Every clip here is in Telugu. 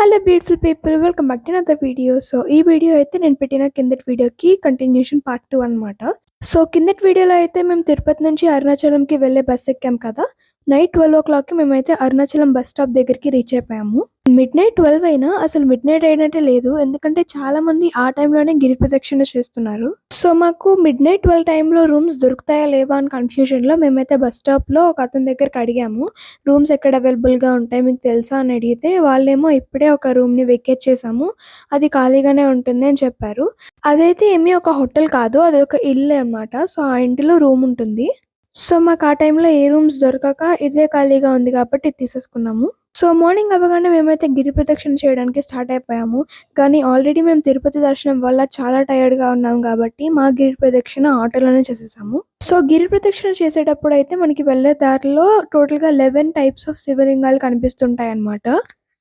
Hello beautiful people welcome back to another video. So ఈ వీడియో అయితే నేను పెట్టిన కిందటి వీడియోకి కంటిన్యూషన్ పార్ట్ 2 అనమాట. సో కిందటి వీడియోలో అయితే మేము తిరుపతి నుంచి అరుణాచలంకి వెళ్ళే బస్ ఎక్కాం కదా. నైట్ 12 మేమైతే అరుణాచలం బస్ స్టాప్ దగ్గరికి రీచ్ అయిపోయాము. మిడ్ నైట్ 12 అయినా అసలు మిడ్ నైట్ అయినట్టే లేదు, ఎందుకంటే చాలా మంది ఆ టైంలోనే గిరి ప్రదక్షిణ చేస్తున్నారు. సో మాకు మిడ్ నైట్ 12 టైంలో రూమ్స్ దొరుకుతాయా లేవా అని కన్ఫ్యూజన్లో మేమైతే బస్ స్టాప్లో ఒక అతని దగ్గరికి అడిగాము, రూమ్స్ ఎక్కడ అవైలబుల్గా ఉంటాయి మీకు తెలుసా అని అడిగితే వాళ్ళేమో ఇప్పుడే ఒక రూమ్ని వెకేట్ చేసాము, అది ఖాళీగానే ఉంటుంది అని చెప్పారు. అదైతే ఏమీ ఒక హోటల్ కాదు, అది ఒక ఇల్లు అనమాట. సో ఆ ఇంటిలో రూమ్ ఉంటుంది. సో మాకు ఆ టైంలో ఏ రూమ్స్ దొరకక ఇదే ఖాళీగా ఉంది కాబట్టి ఇది తీసేసుకున్నాము. సో మార్నింగ్ అవ్వగానే మేమైతే గిరి ప్రదక్షిణ చేయడానికి స్టార్ట్ అయిపోయాము. కానీ ఆల్రెడీ మేము తిరుపతి దర్శనం వల్ల చాలా టైర్డ్గా ఉన్నాం కాబట్టి మా గిరి ప్రదక్షిణ ఆటోలోనే చేసేసాము. సో గిరి ప్రదక్షిణ చేసేటప్పుడు అయితే మనకి వెళ్ళే దారిలో టోటల్గా 11 టైప్స్ ఆఫ్ శివలింగాలు కనిపిస్తుంటాయి అన్నమాట.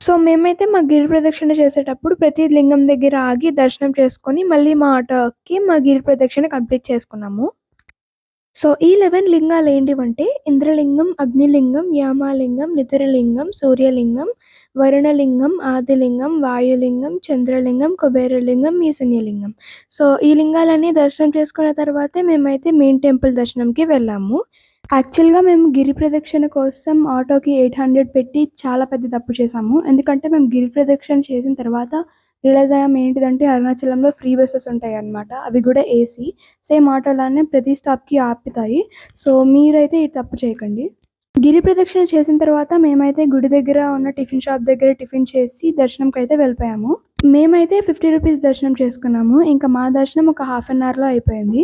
సో మేమైతే మా గిరి ప్రదక్షిణ చేసేటప్పుడు ప్రతి లింగం దగ్గర ఆగి దర్శనం చేసుకొని మళ్ళీ మా ఆటోకి మా గిరి ప్రదక్షిణ కంప్లీట్ చేసుకున్నాము. సో ఈ 11 లింగాలు ఏంటివంటే ఇంద్రలింగం, అగ్నిలింగం, యామాలింగం, నితిరలింగం, సూర్యలింగం, వరుణలింగం, ఆదిలింగం, వాయులింగం, చంద్రలింగం, కుబేరలింగం, ఈశాన్యలింగం. సో ఈ లింగాలన్నీ దర్శనం చేసుకున్న తర్వాతే మేమైతే మెయిన్ టెంపుల్ దర్శనంకి వెళ్ళాము. యాక్చువల్గా మేము గిరి ప్రదక్షిణ కోసం ఆటోకి 800 పెట్టి చాలా పెద్ద తప్పు చేసాము. ఎందుకంటే మేము గిరి ప్రదక్షిణ చేసిన తర్వాత రియలైజ్ అయ్యాం ఏంటిదంటే అరుణాచలంలో ఫ్రీ బస్సెస్ ఉంటాయి అన్నమాట. అవి కూడా ఏసీ. సేమ్ ఆటోలానే ప్రతి స్టాప్కి ఆపుతాయి. సో మీరైతే ఈ తప్పు చేయకండి. గిరి ప్రదక్షిణ చేసిన తర్వాత మేమైతే గుడి దగ్గర ఉన్న టిఫిన్ షాప్ దగ్గర టిఫిన్ చేసి దర్శనంకి అయితే వెళ్ళిపోయాము. మేమైతే 50 రూపీస్ దర్శనం చేసుకున్నాము. ఇంకా మా దర్శనం ఒక హాఫ్ అన్ అవర్లో అయిపోయింది.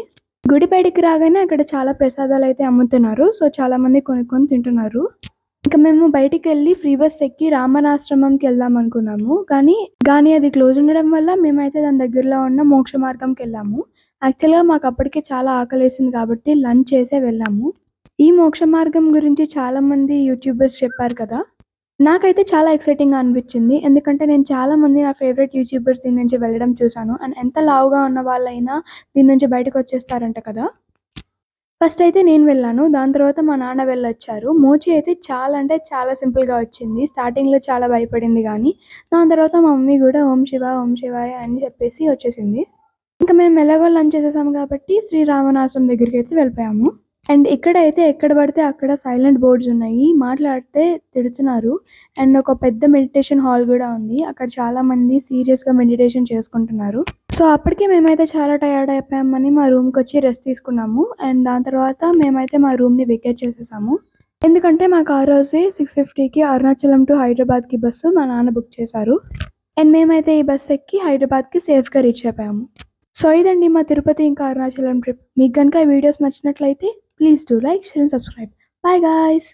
గుడి బయటికి రాగానే అక్కడ చాలా ప్రసాదాలు అయితే అమ్ముతున్నారు. సో చాలా మంది కొనుక్కొని తింటున్నారు. ఇంకా మేము బయటికి వెళ్ళి ఫ్రీ బస్ ఎక్కి రామనాశ్రమంకి వెళ్దాం అనుకున్నాము. కానీ అది క్లోజ్ ఉండడం వల్ల మేమైతే దాని దగ్గరలో ఉన్న మోక్ష మార్గంకి వెళ్ళాము. యాక్చువల్గా మాకు అప్పటికే చాలా ఆకలేసింది కాబట్టి లంచ్ చేసే వెళ్ళాము. ఈ మోక్ష మార్గం గురించి చాలా మంది యూట్యూబర్స్ చెప్పారు కదా. నాకైతే చాలా ఎక్సైటింగ్గా అనిపించింది, ఎందుకంటే నేను చాలా మంది నా ఫేవరెట్ యూట్యూబర్స్ దీని నుంచి వెళ్ళడం చూశాను. అండ్ ఎంత లావుగా ఉన్న వాళ్ళైనా దీని నుంచి బయటకు వచ్చేస్తారంట కదా. ఫస్ట్ అయితే నేను వెళ్ళాను, దాని తర్వాత మా నాన్న వెళ్ళొచ్చారు. మోచి అయితే చాలా అంటే చాలా సింపుల్గా వచ్చింది. స్టార్టింగ్లో చాలా భయపడింది, కానీ దాని తర్వాత మా మమ్మీ కూడా ఓం శివ ఓం శివాయ అని చెప్పేసి వచ్చేసింది. ఇంకా మేము ఎలాగో లంచ్ చేసేసాము కాబట్టి శ్రీరామనాశ్రమం దగ్గరికి అయితే వెళ్ళిపోయాము. అండ్ ఇక్కడైతే ఎక్కడ పడితే అక్కడ సైలెంట్ బోర్డ్స్ ఉన్నాయి, మాట్లాడితే తిడుతున్నారు. అండ్ ఒక పెద్ద మెడిటేషన్ హాల్ కూడా ఉంది, అక్కడ చాలా మంది సీరియస్గా మెడిటేషన్ చేసుకుంటున్నారు. సో అప్పటికే మేమైతే చాలా టయర్డ్ అయిపోయామని మా రూమ్కి వచ్చి రెస్ట్ తీసుకున్నాము. అండ్ దాని తర్వాత మేమైతే మా రూమ్ని వెకేట్ చేసేసాము, ఎందుకంటే మాకు ఆ రోజే 6:50కి అరుణాచలం టు హైదరాబాద్కి బస్సు మా నాన్న బుక్ చేశారు. అండ్ మేమైతే ఈ బస్ ఎక్కి హైదరాబాద్కి సేఫ్గా రీచ్ అయిపోయాము. సో ఇదండి మా తిరుపతి ఇంకా అరుణాచలం ట్రిప్. మీకు కనుక ఈ వీడియోస్ నచ్చినట్లయితే please do like, share and subscribe. Bye guys.